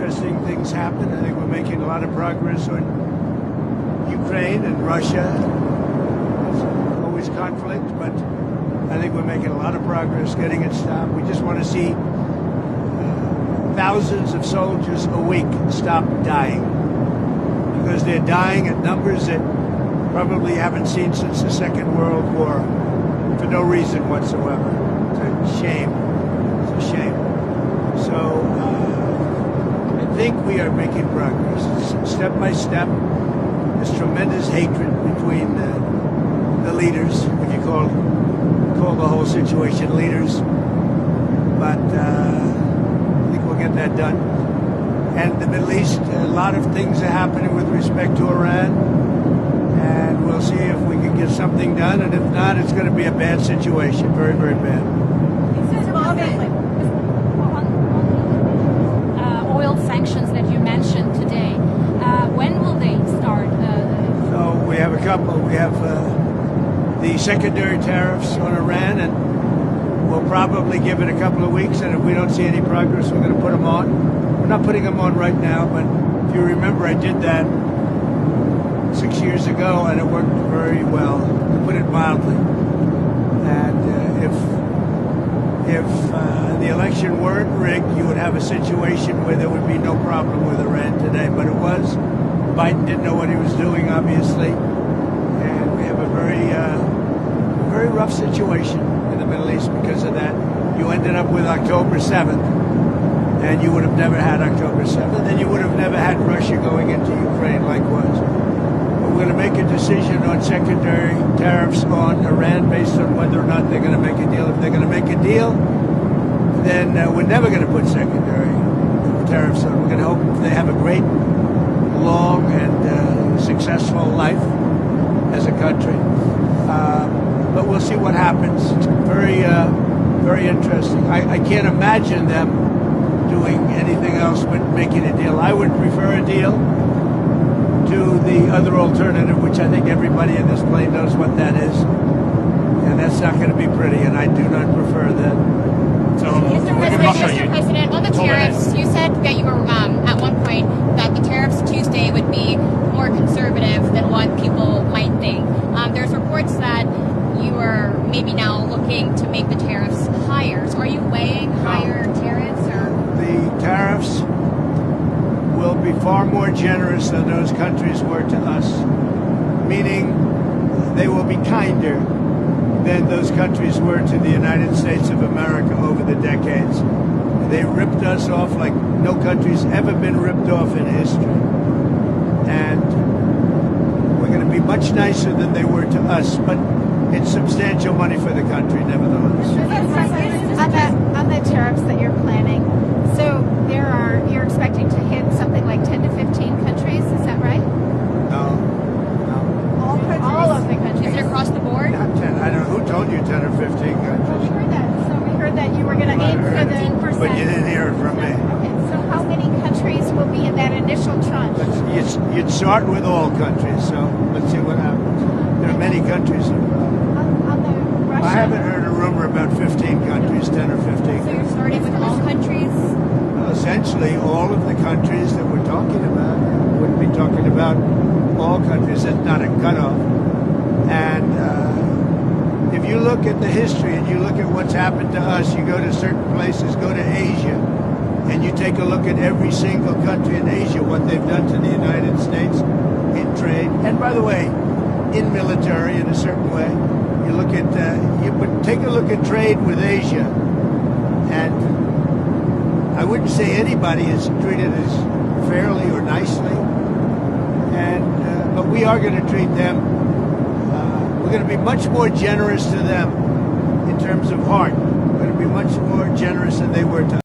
interesting things happen. I think we're making a lot of progress on Ukraine and Russia. There's always conflict, but I think we're making a lot of progress getting it stopped. We just want to see thousands of soldiers a week stop dying, because they're dying at numbers that probably haven't seen since the Second World War for no reason whatsoever. It's a shame. It's a shame. So I think we are making progress. Step by step, there's tremendous hatred between the leaders, if you call the whole situation leaders. But I think we'll get that done. And the Middle East, a lot of things are happening with respect to Iran. And we'll see if we can get something done. And if not, it's going to be a bad situation. Very, very bad. Oil sanctions that you mentioned today, when will they start? So we have a couple. We have the secondary tariffs on Iran, and we'll probably give it a couple of weeks. And if we don't see any progress, we're going to put them on. We're not putting them on right now, but if you remember, I did that 6 years ago, and it worked very well, to put it mildly. And if the election weren't rigged, you would have a situation where there would be no problem with Iran today. But it was. Biden didn't know what he was doing, obviously, and we have a very rough situation in the Middle East because of that. You ended up with October 7th, and you would have never had October 7th, and you would have never had Russia going into Ukraine likewise. We're going to make a decision on secondary tariffs on Iran based on whether or not they're going to make a deal. If they're going to make a deal, then we're never going to put secondary tariffs on. We're going to hope they have a great, long, and successful life as a country. But we'll see what happens. It's very interesting. I can't imagine them doing anything else but making a deal. I would prefer a deal to the other alternative, which I think everybody in this plane knows what that is. And that's not going to be pretty, and I do not prefer that. So, Mr. President, on the tariffs, you said that you were, at one point, that the tariffs Tuesday would be more conservative than what people might think. There's reports that you are maybe now looking to make the tariffs higher. So are you weighing higher tariffs? Or the tariffs will be far more generous than those countries were to us, meaning they will be kinder than those countries were to the United States of America over the decades. They ripped us off like no country's ever been ripped off in history. And we're going to be much nicer than they were to us, but it's substantial money for the country, nevertheless. On the tariffs that you're planning, so you're expecting to hit something like 10 to 15 countries, is that right? No. All of the countries. is it across the board? Not 10. I don't know. Who told you 10 or 15 Well, we countries? heard that. So we heard that you were going to aim for the 10%. But you didn't hear it from me. Okay, so how many countries will be in that initial tranche? You'd start with all countries, so let's see what happens. There are many countries. On the Russia? I haven't heard a rumor about 15 countries, 10 or 15. So you're starting with all countries? Well, essentially, all of the countries that we're talking about. Wouldn't be talking about all countries. That's not a cutoff. And if you look at the history and you look at what's happened to us, you go to certain places, go to Asia, and you take a look at every single country in Asia, what they've done to the United States in trade. And by the way, in military in a certain way. You look at, take a look at trade with Asia, and I wouldn't say anybody is treated as fairly or nicely, and but we are going to treat them. We're going to be much more generous to them in terms of heart. We're going to be much more generous than they were to us.